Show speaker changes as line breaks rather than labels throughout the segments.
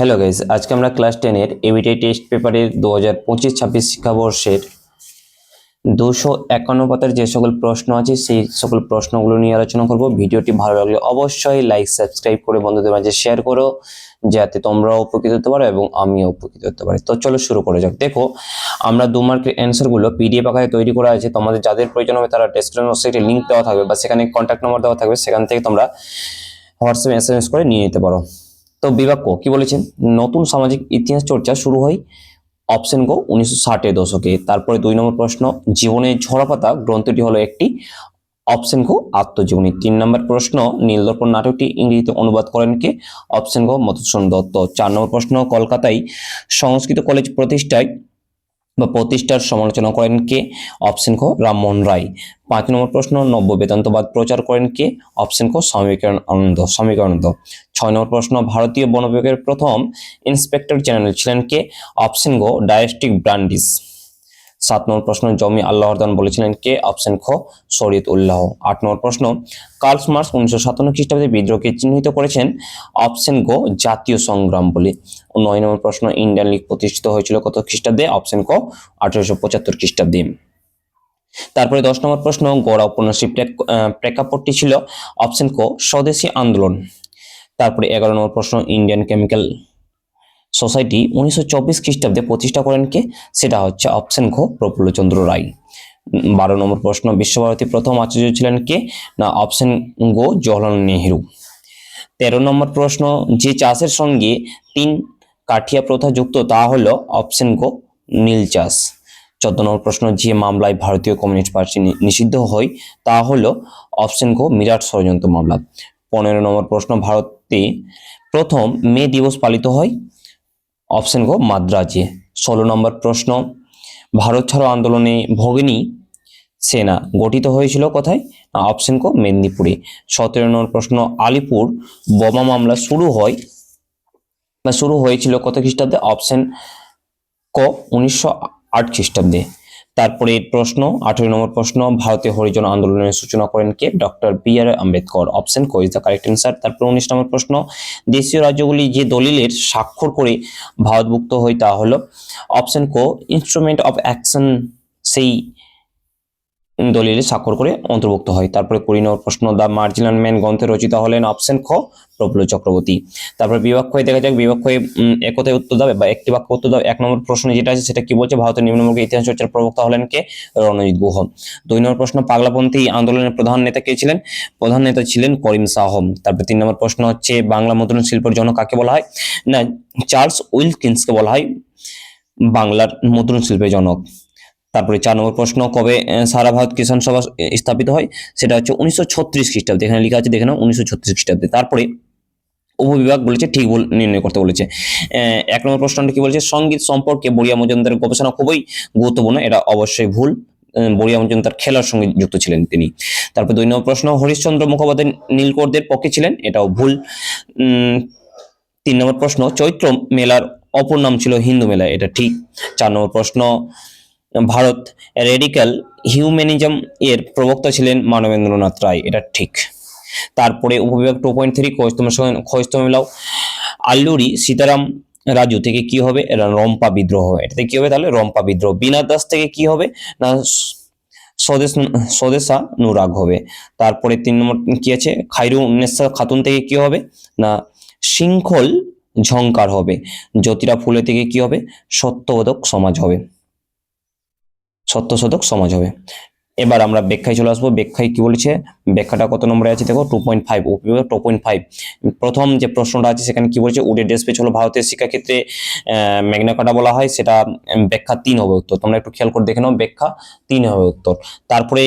Hello guys, আজকে আমরা class 10 এর এবিটিআই টেস্ট পেপারের 2025-26 শিক্ষাবর্ষের 251 পাতার যে সকল প্রশ্ন আছে সেই সকল প্রশ্নগুলো নিয়ে আলোচনা করব। ভিডিওটি ভালো লাগলে অবশ্যই লাইক সাবস্ক্রাইব করে বন্ধুদের মাঝে শেয়ার করো, যাতে তোমরাও উপকৃত হতে পারো এবং আমিও উপকৃত হতে পারি। তো চলো শুরু করা যাক। দেখো, আমরা 2 মার্কের অ্যান্সারগুলো পিডিএফ আকারে তৈরি করা আছে। তোমাদের যাদের প্রয়োজন হবে তারা ডেসক্রিপশন বক্সে লিংক দেওয়া থাকবে বা সেখানে কন্ট্যাক্ট নম্বর দেওয়া থাকবে, সেখান থেকে তোমরা হোয়াটসঅ্যাপে এসএমএস করে নিয়ে নিতে পারো। তো বিভাগ ক কি বলেছেন? নতুন সামাজিক ইতিহাস চর্চা শুরু হয় অপশন গো 1960-এর দশকে। তারপরে 2 নম্বর প্রশ্ন, জীবনের ঝরাপাতা গ্রন্থটি হলো একটি, অপশন গো আত্মজীবনী। 3 নম্বর প্রশ্ন, নীলদর্পণ নাটকটি ইংরেজিতে অনুবাদ করেন কে? অপশন গো মধুসূদন দত্ত। 4 নম্বর প্রশ্ন, কলকাতায় সংস্কৃত কলেজ প্রতিষ্ঠার সমালোচনা করেন কে? অপশন ক রামমোহন রায়। 5 নম্বর প্রশ্ন, নব্য বেদান্তবাদ প্রচার করেন কে? অপশন ক স্বামী বিবেকানন্দ। 6 নম্বর প্রশ্ন, ভারতীয় বন বিভাগের প্রথম ইন্সপেক্টর জেনারেল ছিলেন কে? অপশন গ ডায়াস্টিক ব্রান্ডিস। 7 নম্বর প্রশ্ন, জমি আল্লাহরদান বলেছিলেন কে? অপশন খ শরীয়ত উল্লাহ। 8 নম্বর প্রশ্ন, কার্ল মার্কস 1957 খ্রিস্টাব্দে বিদ্রোহকে চিহ্নিত করেছেন? অপশন গ জাতীয় সংগ্রাম বলে। 9 নম্বর প্রশ্ন, ইন্ডিয়ান লীগ প্রতিষ্ঠিত হয়েছিল কত খ্রিস্টাব্দে? অপশন ক 1875 খ্রিস্টাব্দে। তারপরে 10 নম্বর প্রশ্ন, গোড়া উপন্যাসের প্রেক্ষাপটটি ছিল? অপশন ক স্বদেশী আন্দোলন। তারপরে 11 নম্বর প্রশ্ন, ইন্ডিয়ান কেমিক্যাল সোসাইটি 1924 খ্রিস্টাব্দে প্রতিষ্ঠা করেন কে? সেটা হচ্ছে অপশন খ প্রফুল্লচন্দ্র রায়। 12 নম্বর প্রশ্ন, বিশ্বভারতী প্রথম আচার্য ছিলেন কে? না অপশন গো জওহরলাল নেহেরু। 13 নম্বর প্রশ্ন, যে চাষের সঙ্গে 3 কাঠিয়া প্রথা যুক্ত তা হলো? অপশন গো নীল চাষ। 14 নম্বর প্রশ্ন, যে মামলায় ভারতীয় কমিউনিস্ট পার্টি নিষিদ্ধ হয় তা হলো? অপশন গো মিরাট ষড়যন্ত্র মামলা। 15 নম্বর প্রশ্ন, ভারতে প্রথম মে দিবস পালিত হয়? অপশন গো মাদ্রাজে। 16 নম্বর প্রশ্ন, ভারত ছাড়ো আন্দোলনে ভগিনী সেনা গঠিত হয়েছিল কোথায়? অপশন ক মেদিনীপুরে। 17 নম্বর প্রশ্ন, আলিপুর বোমা মামলা শুরু হয়েছিল কত খ্রিস্টাব্দে? অপশন ক 1908 খ্রিস্টাব্দে। তারপরে প্রশ্ন 18 নম্বর প্রশ্ন, ভারতীয় হরিজন আন্দোলনের সূচনা করেন কে? Doctor B R. আম্বেদকর। অপশন ক ইজ দ্য কারেক্ট অ্যান্সার। তারপরে 19 নম্বর প্রশ্ন, দেশীয় রাজ্যগুলি যে দলিলের স্বাক্ষর করে ভারতভুক্ত হয় তা হলো? অপশন ক ইনস্ট্রুমেন্ট অফ অ্যাকশন, সেই দলিলে স্বাক্ষর করে অন্তর্ভুক্ত হয়। তারপরে 20 নম্বর প্রশ্ন, দ্য মার্জিনাল ম্যান গ্রন্থের রচিতা হলেন? অপশন খ প্রফুল্ল চক্রবর্তী। তারপর বিভাগ ক্ষয়ে দেখা যাক, বিভাগ ক্ষয়ে একতায় উত্তর দাও বা একটি বাক্য উত্তর দাও। 1 নম্বর প্রশ্ন যেটা আছে সেটা কি বলছে? ভারতের নিম্নবর্গের ইতিহাস চর্চার প্রবক্তা হলেন কে? রণজিৎ গুহ। 2 নম্বর প্রশ্ন, পাগলাপন্থী আন্দোলনের প্রধান নেতা কে ছিলেন? প্রধান নেতা ছিলেন করিম শাহ। তারপর 3 নম্বর প্রশ্ন হচ্ছে, বাংলা মুদ্রণ শিল্পের জনক কাকে বলা হয়? না চার্লস উইলকিন্সকে বলা হয় বাংলার মুদ্রণ শিল্পের জনক। তারপরে 4 নম্বর প্রশ্ন, কবে সারা ভারত কিষাণ সভা স্থাপিত হয়? সেটা হচ্ছে 1936 খ্রিস্টাব্দে। এখানে লেখা আছে দেখে নাও 1936 খ্রিস্টাব্দে। তারপরে উপবিভাগ বলেছে ঠিক ভুল নির্ণয় করতে বলেছে। 1 নম্বর প্রশ্নটা কি বলেছে? সঙ্গীত সম্পর্কে বড়িয়া মজুমদারের গবেষণা খুবই গুরুত্বপূর্ণ। এটা অবশ্যই ভুল। বড়িয়া মজুমদার খেলার সঙ্গে যুক্ত ছিলেন তিনি। তারপর 2 নম্বর প্রশ্ন, হরিশ্চন্দ্র মুখোপাধ্যায় নীলকরদের পক্ষে ছিলেন? এটাও ভুল। 3 নম্বর প্রশ্ন, চৈত্র মেলার অপর নাম ছিল হিন্দু মেলা। এটা ঠিক। 4 নম্বর প্রশ্ন, ভারত রেডিক্যাল হিউম্যানিজম এর প্রবক্তা ছিলেন মানবেন্দ্রনাথ রায়। এটা ঠিক। তারপরে উপবিভাগ 2.3 খোঁজ মেলাও। আল্লুরি সীতারাম রাজু থেকে কি হবে? এটা রম্পা বিদ্রোহ। এটাতে কি হবে তাহলে? রম্পা বিদ্রোহ। বিনা দাস থেকে কি হবে? না স্বদেশানুরাগ হবে। তারপরে 3 নম্বর কি আছে? খায়রুন্নেসা খাতুন থেকে কি হবে? না শৃঙ্খল ঝংকার হবে। জ্যোতিরা ফুলে থেকে কি হবে? সত্যবোধক সমাজ হবে। সত্যশোধক সমাজ হবে। এবার আমরা ব্যাখ্যায় চলে আসবো। ব্যাখ্যায় কি বলেছে? ব্যাখ্যাটা কত নম্বরে আছে দেখো, 2.5 উপবিভাগ 2.5। প্রথম যে প্রশ্নটা আছে সেখানে কি বলেছে? উডের ডেস্ক পেজ হলো ভারতের শিক্ষাক্ষেত্রে ম্যাগনা কার্টা বলা হয়। সেটা ব্যাখ্যা 3 হবে উত্তর। তোমরা একটু খেয়াল করে দেখে নাও, ব্যাখ্যা 3 হবে উত্তর। তারপরে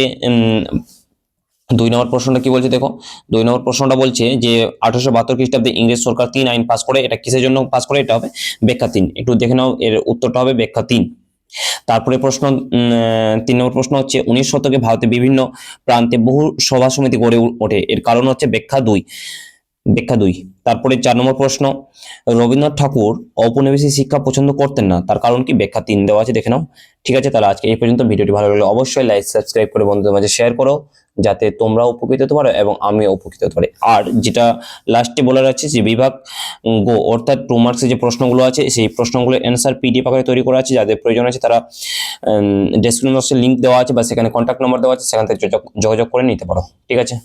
2 নম্বর প্রশ্নটা কি বলছে দেখো। 2 নম্বর প্রশ্নটা বলছে যে 1872 খ্রিস্টাব্দে ইংরেজ সরকার 3 আইন পাস করে। এটা কিসের জন্য পাস করে? এটা হবে ব্যাখ্যা 3। একটু দেখে নাও, এর উত্তরটা হবে ব্যাখ্যা 3। তারপরে প্রশ্ন 3 নম্বর প্রশ্ন হচ্ছে, 19 শতকে ভারতে বিভিন্ন প্রান্তে বহু সভা সমিতি গড়ে ওঠে। এর কারণ হচ্ছে ব্যাখ্যা 2। তারপরে 4 নম্বর প্রশ্ন, রবীন্দ্রনাথ ঠাকুর ঔপনিবেশিক শিক্ষা পছন্দ করতেন না। তার কারণ কি? ব্যাখ্যা 3 দেওয়া আছে, দেখে নাও। ঠিক আছে, তাহলে আজকে এই পর্যন্ত। ভিডিওটি ভালো লাগলে অবশ্যই লাইক সাবস্ক্রাইব করে বন্ধুদের মাঝে শেয়ার করো। যাতে তোমরাও উপকৃত হতে পারো এবং আমিও উপকৃত হতে পারি। আর যেটা লাস্টে বলার আছে যে বিভাগ গো অর্থাৎ 2 মার্কসের যে প্রশ্নগুলো আছে সেই প্রশ্নগুলোর অ্যান্সার পিডিএফ আকারে তৈরি করা আছে, যাদের প্রয়োজন আছে তারা ডেসক্রিপশন বক্সে লিঙ্ক দেওয়া আছে বা সেখানে কন্ট্যাক্ট নম্বর দেওয়া আছে, সেখান থেকে যোগাযোগ করে নিতে পারো। ঠিক আছে।